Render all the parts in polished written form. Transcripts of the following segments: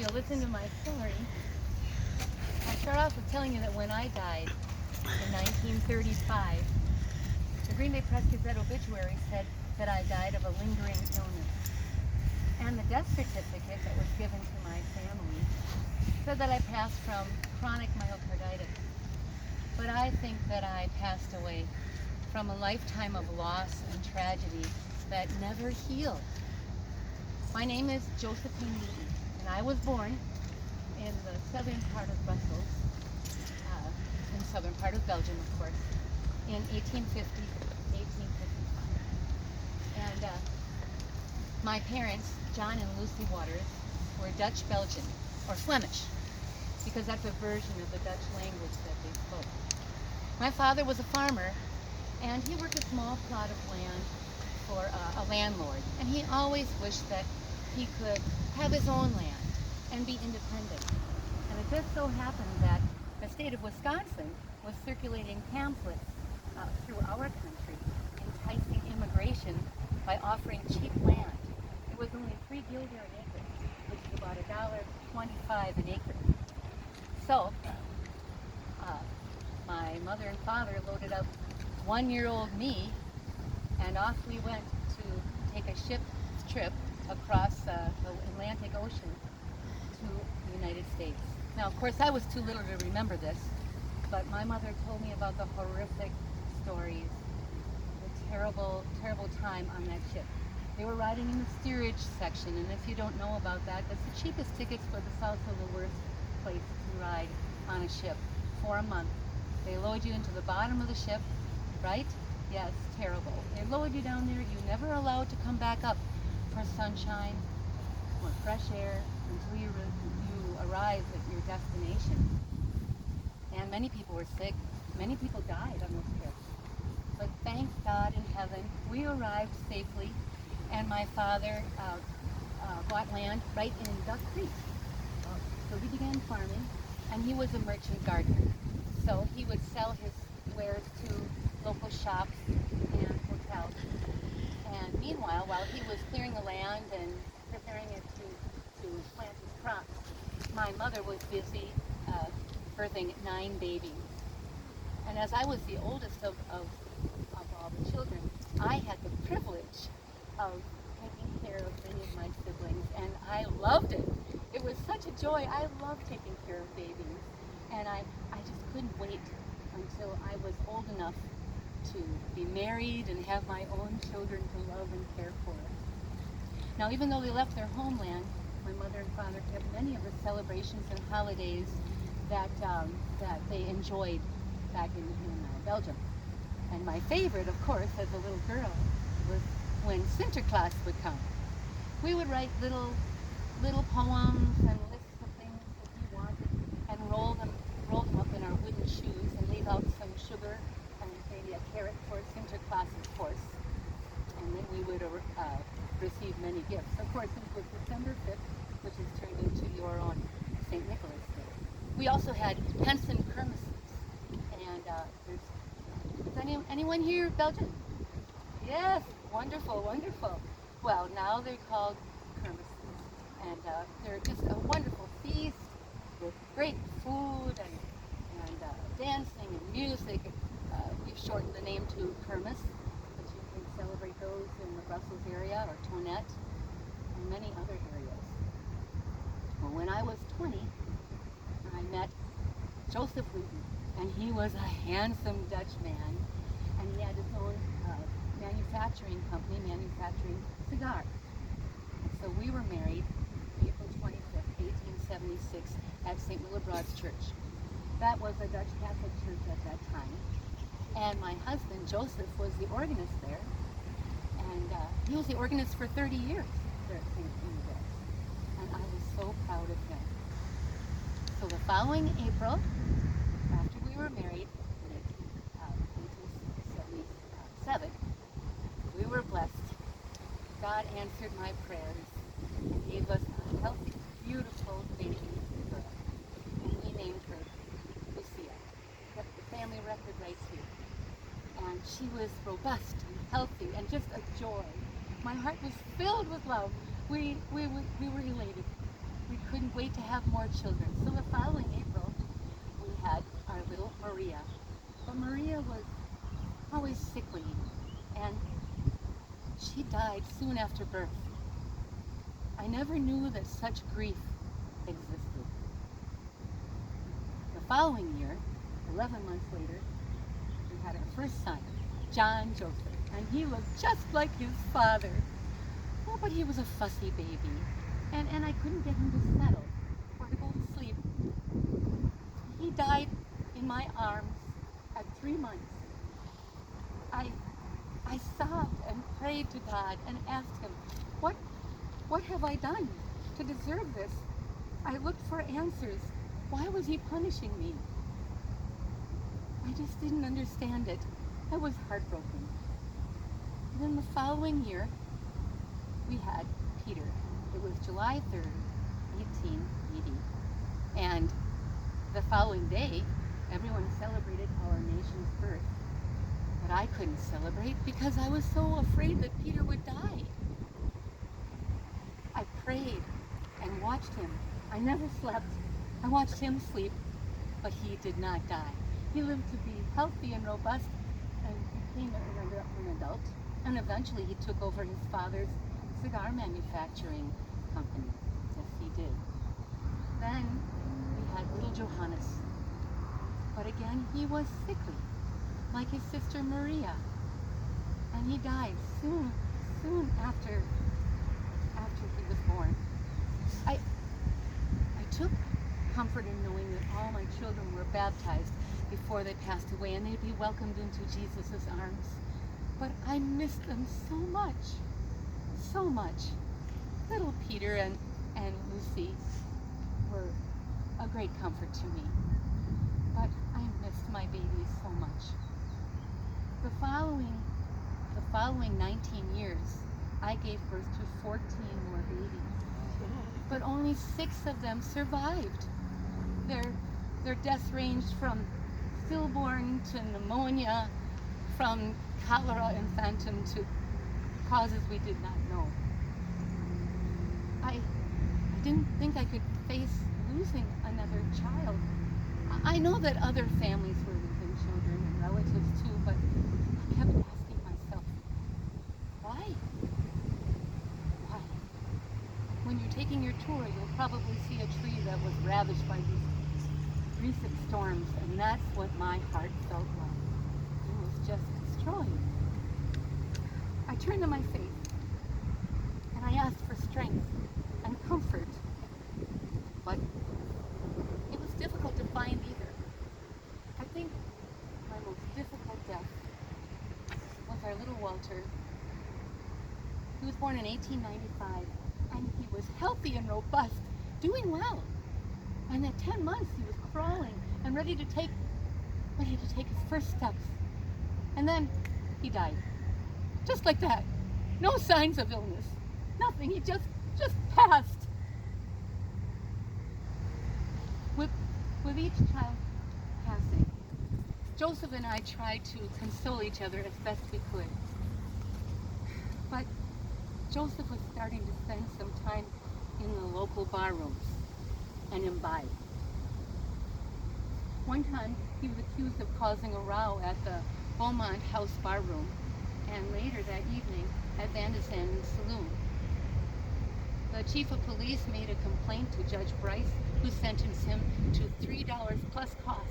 you'll listen to my story, I'll start off with telling you that when I died in 1935, the Green Bay Press Gazette obituary said that I died of a lingering illness. And the death certificate that was given to my family said that I passed from chronic myocarditis. But I think that I passed away from a lifetime of loss and tragedy that never healed. My name is Josephine, and I was born in the southern part of Brussels, in the southern part of Belgium, of course, in 1850, 1855. And my parents, John and Lucy Waters, were Dutch-Belgian, or Flemish, because that's a version of the Dutch language that they spoke. My father was a farmer, and he worked a small plot of land for a landlord, and he always wished that he could have his own land and be independent. And it just so happened that the state of Wisconsin was circulating pamphlets through our country, enticing immigration by offering cheap land. It was only 3 guilder an acre, which is about $1.25 an acre. So, my mother and father loaded up 1-year-old me, and off we went to take a ship trip across the Atlantic Ocean to the United States. Now, of course, I was too little to remember this, but my mother told me about the horrific stories, the terrible, terrible time on that ship. They were riding in the steerage section, and if you don't know about that, that's the cheapest tickets, but it's also the worst place to ride on a ship for a month. They load you into the bottom of the ship, right? Yes, terrible. They load you down there. You're never allowed to come back up for sunshine or fresh air until you arrive at your destination. And many people were sick. Many people died on those trips. But thank God in heaven, we arrived safely, and my father bought land right in Duck Creek. So he began farming, and he was a merchant gardener. So he would sell his wares to local shops and hotels. And meanwhile, while he was clearing the land and preparing it to plant his crops, my mother was busy birthing 9 babies. And as I was the oldest of all the children, I had the privilege of taking care of many of my siblings, and I loved it. It was such a joy. I loved taking care of babies, and I just couldn't wait until I was old enough to be married and have my own children to love and care for. Now, even though they left their homeland, my mother and father kept many of the celebrations and holidays that they enjoyed back in Belgium. And my favorite, of course, as a little girl, was when Sinterklaas would come. We would write little poems and lists of things that we wanted, and roll them up in our wooden shoes and leave out some sugar and maybe a carrot for Sinterklaas, of course. And then we would receive many gifts. Of course, it was December 5th, which is turned into your own St. Nicholas Day. We also had Henson Kermises. And is anyone here Belgian? Yes, wonderful, wonderful. Well, now they're called kermises, and they're just a wonderful feast with great food and dancing and music. We've shortened the name to Kermis, but you can celebrate those in the Brussels area or Tonnet and many other areas. Well, when I was 20, I met Joseph Rutten, and he was a handsome Dutch man, and he had his own manufacturing company, manufacturing cigars. And so we were married April 25th, 1876 at St. Willibrod's Church. That was a Dutch Catholic church at that time. And my husband, Joseph, was the organist there. And he was the organist for 30 years there at St. Willibrod's. And I was so proud of him. So the following April, after we were married in 1877, we were blessed. God answered my prayers and gave us a healthy, beautiful baby girl. And we named her Lucia. Kept the family record right here. And she was robust and healthy and just a joy. My heart was filled with love. We were elated. We couldn't couldn't wait to have more children. So the following April, we had our little Maria. But Maria was always sickly, and she died soon after birth. I never knew that such grief existed. The following year, 11 months later, we had our first son, John Joseph, and he looked just like his father. Oh, but he was a fussy baby, and I couldn't get him to settle or to go to sleep. He died in my arms at 3 months. I sobbed and prayed to God and asked him, what have I done to deserve this? I looked for answers. Why was he punishing me? I just didn't understand it. I was heartbroken. Then the following year, we had Peter. It was July 3rd, 1880. And the following day, everyone celebrated our nation's birth. But I couldn't celebrate because I was so afraid that Peter would die. I prayed and watched him. I never slept. I watched him sleep, but he did not die. He lived to be healthy and robust and became an adult. And eventually he took over his father's cigar manufacturing company. Yes, he did. Then we had little Johannes. But again, he was sickly, like his sister Maria. And he died soon after he was born. I took comfort in knowing that all my children were baptized before they passed away and they'd be welcomed into Jesus' arms. But I missed them so much. So much. Little Peter and Lucy were a great comfort to me. But I missed my babies so much. The following 19 years, I gave birth to 14 more babies. But only 6 of them survived. Their deaths ranged from stillborn to pneumonia, from cholera infantum to causes we did not know. I didn't think I could face losing another child. I know that other families were losing children and relatives too, but I kept asking myself, why? Why? When you're taking your tour, you'll probably see a tree that was ravaged by these recent storms, and that's what my heart felt like. It was just destroyed. I turned to my faith, and I asked for strength and comfort, but it was difficult to find either. I think my most difficult death was our little Walter. He was born in 1895, and he was healthy and robust, doing well. And at 10 months, he was crawling and ready to take his first steps. And then he died. Just like that. No signs of illness. Nothing. He just passed. With each child passing, Joseph and I tried to console each other as best we could. But Joseph was starting to spend some time in the local bar rooms and imbibe. One time, he was accused of causing a row at the Beaumont House bar room, and later that evening at Van de Zanden's saloon. The chief of police made a complaint to Judge Bryce, who sentenced him to $3 plus costs.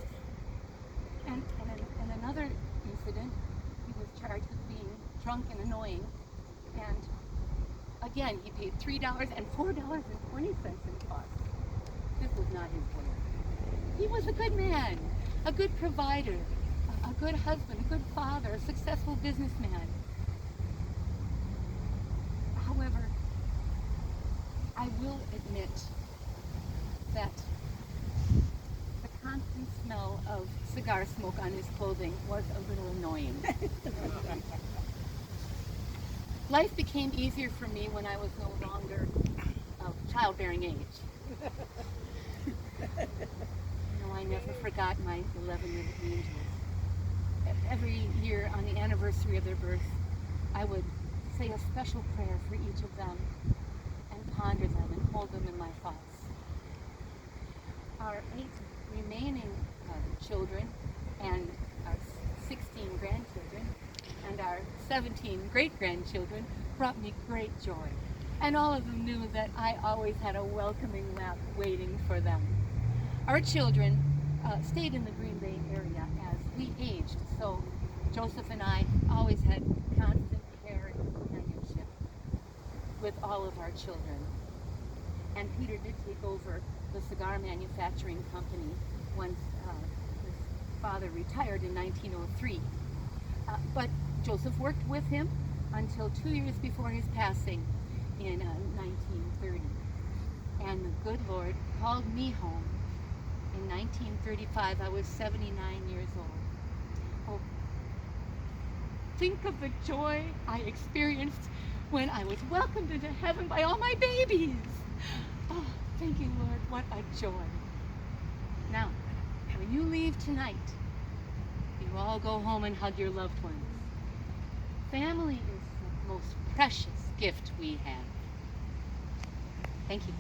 And in another incident, he was charged with being drunk and annoying, and again, he paid $3 and $4.20 in costs. This was not his way. He was a good man, a good provider, a good husband, a good father, a successful businessman. However, I will admit that the constant smell of cigar smoke on his clothing was a little annoying. Life became easier for me when I was no longer of childbearing age. I never forgot my 11 little angels. Every year on the anniversary of their birth, I would say a special prayer for each of them and ponder them and hold them in my thoughts. remaining children and our 16 grandchildren and our 17 great-grandchildren brought me great joy. And all of them knew that I always had a welcoming lap waiting for them. Our children stayed in the Green Bay area as we aged, so Joseph and I always had constant care and companionship with all of our children. And Peter did take over the cigar manufacturing company once his father retired in 1903. But Joseph worked with him until 2 years before his passing in 1930. And the good Lord called me home in 1935. I was 79 years old. Oh, think of the joy I experienced when I was welcomed into heaven by all my babies. Oh, thank you, Lord, what a joy. Now, when you leave tonight, you all go home and hug your loved ones. Family is the most precious gift we have. Thank you.